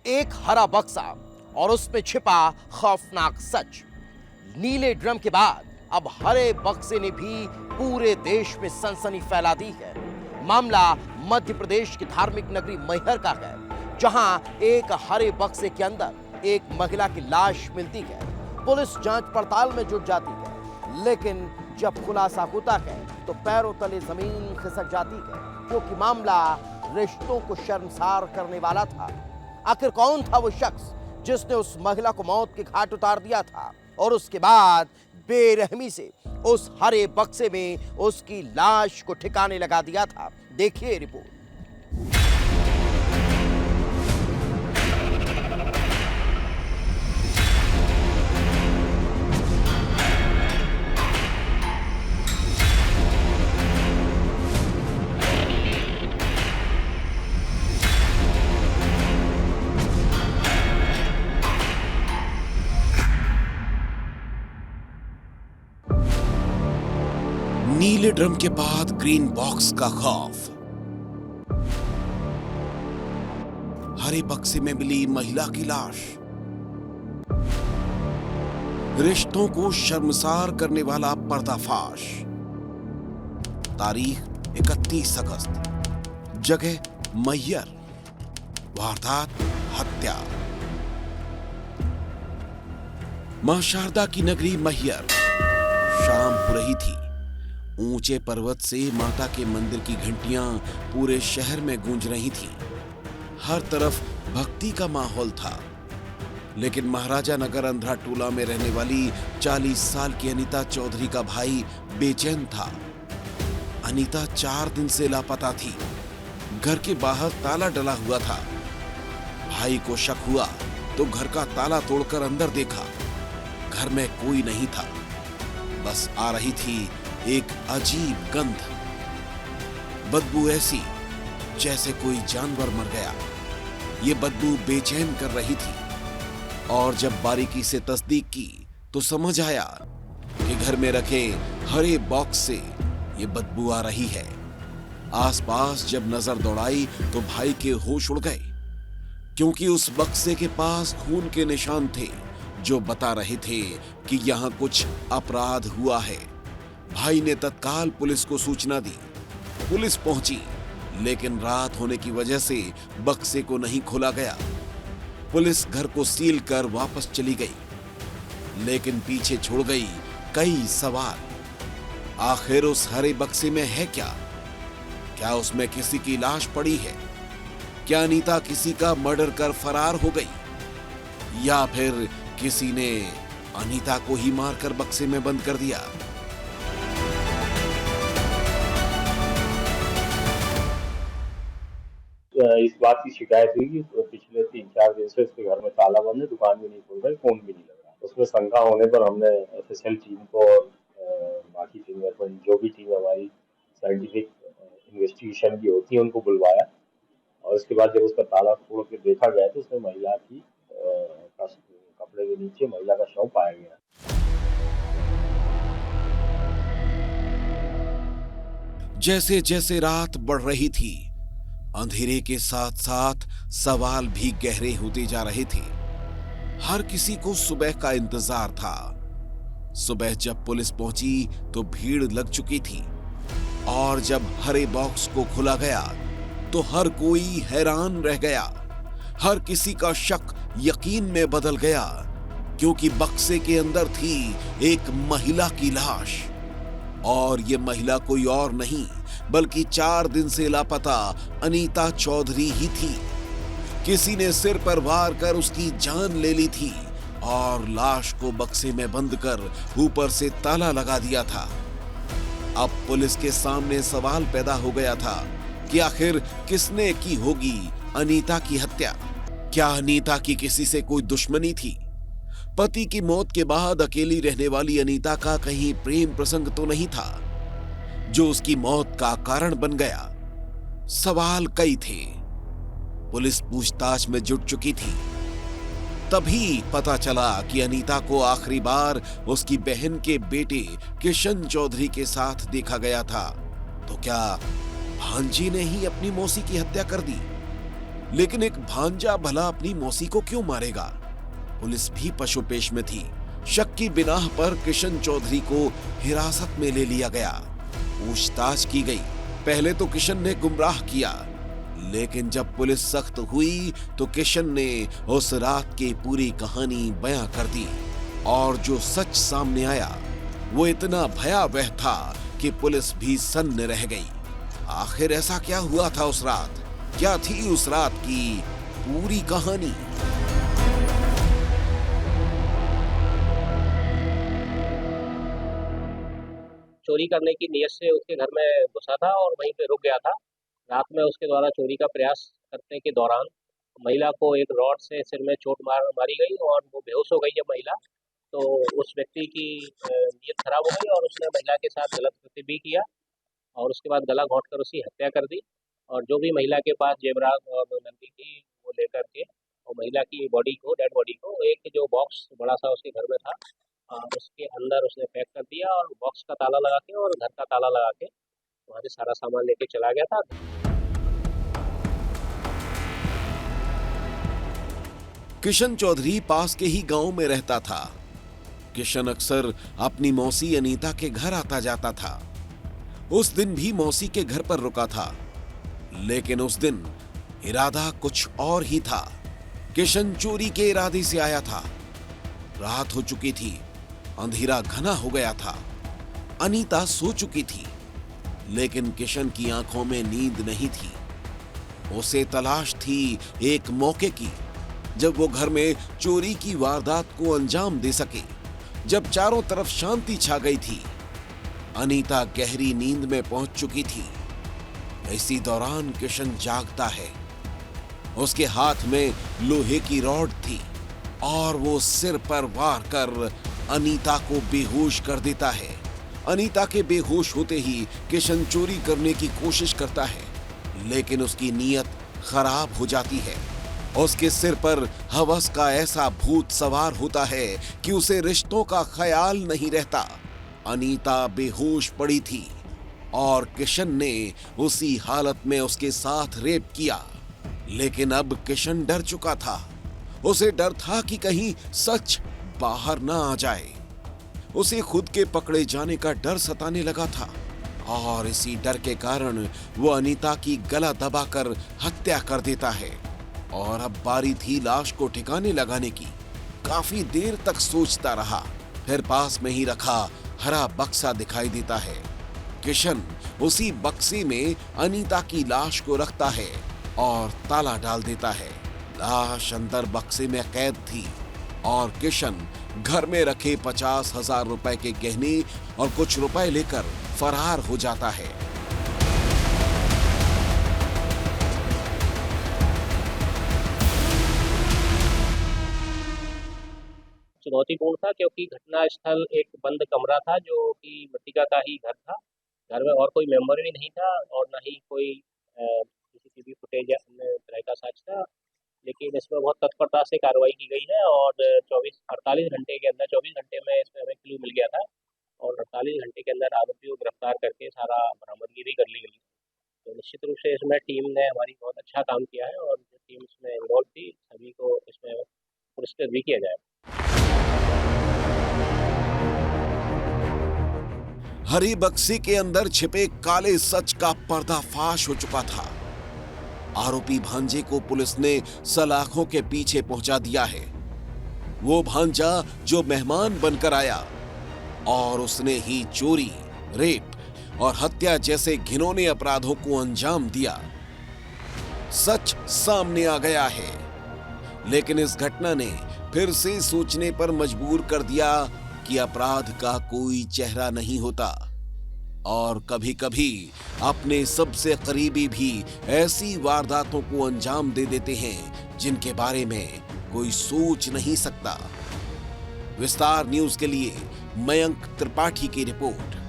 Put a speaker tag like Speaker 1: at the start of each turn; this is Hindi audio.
Speaker 1: एक हरा बक्सा और उसमें छिपा खौफनाक सच। नीले ड्रम के बाद अब हरे बक्से ने भी पूरे देश में सनसनी फैला दी है। मामला मध्य प्रदेश की धार्मिक नगरी मैहर का है, जहां एक हरे बक्से के अंदर एक महिला की लाश मिलती है। पुलिस जांच पड़ताल में जुट जाती है, लेकिन जब खुलासा होता है तो पैरों तले जमीन खिसक जाती है, क्योंकि मामला रिश्तों को शर्मसार करने वाला था। आखिर कौन था वो शख्स जिसने उस महिला को मौत के घाट उतार दिया था और उसके बाद बेरहमी से उस हरे बक्से में उसकी लाश को ठिकाने लगा दिया था? देखिए रिपोर्ट।
Speaker 2: नीले ड्रम के बाद ग्रीन बॉक्स का खौफ। हरे बक्से में मिली महिला की लाश। रिश्तों को शर्मसार करने वाला पर्दाफाश। तारीख 31 अगस्त। जगह मैहर। वारदात हत्या। मां शारदा की नगरी मैहर। शाम हो रही थी। ऊंचे पर्वत से माता के मंदिर की घंटियां पूरे शहर में गूंज रही थीं। हर तरफ भक्ति का माहौल था, लेकिन महाराजा नगर अंधरा टोला में रहने वाली 40 साल की अनीता चौधरी का भाई बेचैन था। अनीता 4 दिन से लापता थी। घर के बाहर ताला डला हुआ था। भाई को शक हुआ तो घर का ताला तोड़कर अंदर देखा। घर में कोई नहीं था, बस आ रही थी एक अजीब गंध। बदबू ऐसी जैसे कोई जानवर मर गया। ये बदबू बेचैन कर रही थी, और जब बारीकी से तस्दीक की तो समझ आया कि घर में रखे हरे बॉक्स से ये बदबू आ रही है। आसपास जब नजर दौड़ाई तो भाई के होश उड़ गए, क्योंकि उस बक्से के पास खून के निशान थे जो बता रहे थे कि यहां कुछ अपराध हुआ है। भाई ने तत्काल पुलिस को सूचना दी। पुलिस पहुंची, लेकिन रात होने की वजह से बक्से को नहीं खोला गया। पुलिस घर को सील कर वापस चली गई, लेकिन पीछे छोड़ गई कई सवाल। आखिर उस हरे बक्से में है क्या? क्या उसमें किसी की लाश पड़ी है? क्या अनीता किसी का मर्डर कर फरार हो गई, या फिर किसी ने अनीता को ही मारकर बक्से में बंद कर दिया?
Speaker 3: इस बात की शिकायत हुई कि पिछले 3-4 दिन से उसके घर में ताला बंद है, दुकान भी नहीं खुल रही, फोन भी नहीं लग रहा। उसमें शंका होने पर हमने एफएसएल टीम को और बाकी फिंगरप्रिंट जो भी टीम हमारी साइंटिफिक इन्वेस्टिगेशन की होती है उनको बुलवाया, और उसके बाद जब उसका ताला तोड़ के देखा गया तो उसमें महिला की कपड़े के नीचे महिला का शव पाया गया।
Speaker 2: जैसे जैसे रात बढ़ रही थी, अंधेरे के साथ साथ सवाल भी गहरे होते जा रहे थे। हर किसी को सुबह का इंतजार था। सुबह जब पुलिस पहुंची तो भीड़ लग चुकी थी, और जब हरे बॉक्स को खुला गया तो हर कोई हैरान रह गया। हर किसी का शक यकीन में बदल गया, क्योंकि बक्से के अंदर थी एक महिला की लाश। और ये महिला कोई और नहीं बल्कि 4 दिन से लापता अनीता चौधरी ही थी। किसी ने सिर पर वार कर उसकी जान ले ली थी और लाश को बक्से में बंद कर ऊपर से ताला लगा दिया था। अब पुलिस के सामने सवाल पैदा हो गया था कि आखिर किसने की होगी अनीता की हत्या? क्या अनीता की किसी से कोई दुश्मनी थी? पति की मौत के बाद अकेली रहने वाली अनीता का कहीं प्रेम प्रसंग तो नहीं था जो उसकी मौत का कारण बन गया? सवाल कई थे। पुलिस पूछताछ में जुट चुकी थी। तभी पता चला कि अनीता को आखिरी बार उसकी बहन के बेटे किशन चौधरी के साथ देखा गया था। तो क्या भांजी ने ही अपनी मौसी की हत्या कर दी? लेकिन एक भांजा भला अपनी मौसी को क्यों मारेगा? पुलिस भी पशुपेश में थी। शक की बिनाह पर किशन चौधरी को हिरासत में ले लिया गया। पूछताछ की गई। पहले तो किशन ने गुमराह किया, लेकिन जब पुलिस सख्त हुई तो किशन ने उस रात की पूरी कहानी बयां कर दी। और जो सच सामने आया वो इतना भयावह था कि पुलिस भी सन्न रह गई। आखिर ऐसा क्या हुआ था उस रात? क्या थी उस रात की पूरी कहानी?
Speaker 4: चोरी करने की नीयत से उसके घर में घुसा था और वहीं पे रुक गया था। रात में उसके द्वारा चोरी का प्रयास करने के दौरान महिला को एक रॉड से सिर में चोट मारी गई और वो बेहोश हो गई जब महिला, तो उस व्यक्ति की नीयत खराब हो गई और उसने महिला के साथ गलत कृत्य भी किया और उसके बाद गला घोंटकर उसकी हत्या कर दी। और जो भी महिला के पास जेवरात और नकदी थी वो लेकर के और महिला की डेड बॉडी को एक जो बॉक्स बड़ा सा उसके घर में था उसके अंदर उसने पैक कर दिया और बॉक्स का ताला लगा के और घर का ताला लगा के वहाँ से सारा सामान लेके चला गया था।
Speaker 2: किशन चौधरी पास के ही गांव में रहता था। किशन अक्सर अपनी मौसी अनीता के घर आता जाता था। उस दिन भी मौसी के घर पर रुका था, लेकिन उस दिन इरादा कुछ और ही था। किशन चोरी के इरादे से आया था। रात हो चुकी थी, अंधेरा घना हो गया था। अनीता सो चुकी थी, लेकिन किशन की आंखों में नींद नहीं थी। उसे तलाश थी एक मौके की, जब वो घर में चोरी की वारदात को अंजाम दे सके। जब चारों तरफ शांति छा गई थी, अनीता गहरी नींद में पहुंच चुकी थी। इसी दौरान किशन जागता है। उसके हाथ में लोहे की रॉड थी और वो सिर पर वार कर अनीता को बेहोश कर देता है। अनीता के बेहोश होते ही किशन चोरी करने की कोशिश करता है, लेकिन उसकी नीयत खराब हो जाती है। उसके सिर पर हवस का ऐसा भूत सवार होता है कि उसे रिश्तों का ख्याल नहीं रहता। अनीता बेहोश पड़ी थी और किशन ने उसी हालत में उसके साथ रेप किया। लेकिन अब किशन डर चुका था। उसे डर था कि कहीं सच बाहर ना आ जाए। उसे खुद के पकड़े जाने का डर सताने लगा था और इसी डर के कारण वो अनीता की गला दबाकर हत्या कर देता है। और अब बारी थी लाश को ठिकाने लगाने की। काफी देर तक सोचता रहा, फिर पास में ही रखा हरा बक्सा दिखाई देता है। किशन उसी बक्से में अनीता की लाश को रखता है और ताला डाल देता है। लाश अंदर बक्से में कैद थी और किशन घर में रखे 50,000 रुपए के गहने और कुछ रुपए लेकर फरार हो जाता है।
Speaker 4: चुनौतीपूर्ण था क्योंकि घटना स्थल एक बंद कमरा था जो कि मृतिका का ही घर था। घर में और कोई मेंबर भी नहीं था और ना ही कोई सीसीटीवी फुटेज या अन्य तरह का साक्ष्य था। लेकिन इसमें बहुत तत्परता से कार्रवाई की गई है और 48 घंटे में इसमें हमें क्लू मिल गया था और 48 घंटे के अंदर आरोपी को गिरफ्तार करके सारा बरामदगी भी कर ली गई। तो निश्चित रूप से इसमें टीम ने हमारी बहुत अच्छा काम किया है और जो टीम इसमें इन्वॉल्व थी सभी को इसमें पुरस्कृत भी किया जाए।
Speaker 2: हरी बक्से के अंदर छिपे काले सच का पर्दाफाश हो चुका था। आरोपी भांजे को पुलिस ने सलाखों के पीछे पहुंचा दिया है। वो भांजा जो मेहमान बनकर आया और उसने ही चोरी, रेप और हत्या जैसे घिनौने अपराधों को अंजाम दिया। सच सामने आ गया है, लेकिन इस घटना ने फिर से सोचने पर मजबूर कर दिया कि अपराध का कोई चेहरा नहीं होता और कभी-कभी अपने सबसे करीबी भी ऐसी वारदातों को अंजाम दे देते हैं जिनके बारे में कोई सोच नहीं सकता। विस्तार न्यूज के लिए मयंक त्रिपाठी की रिपोर्ट।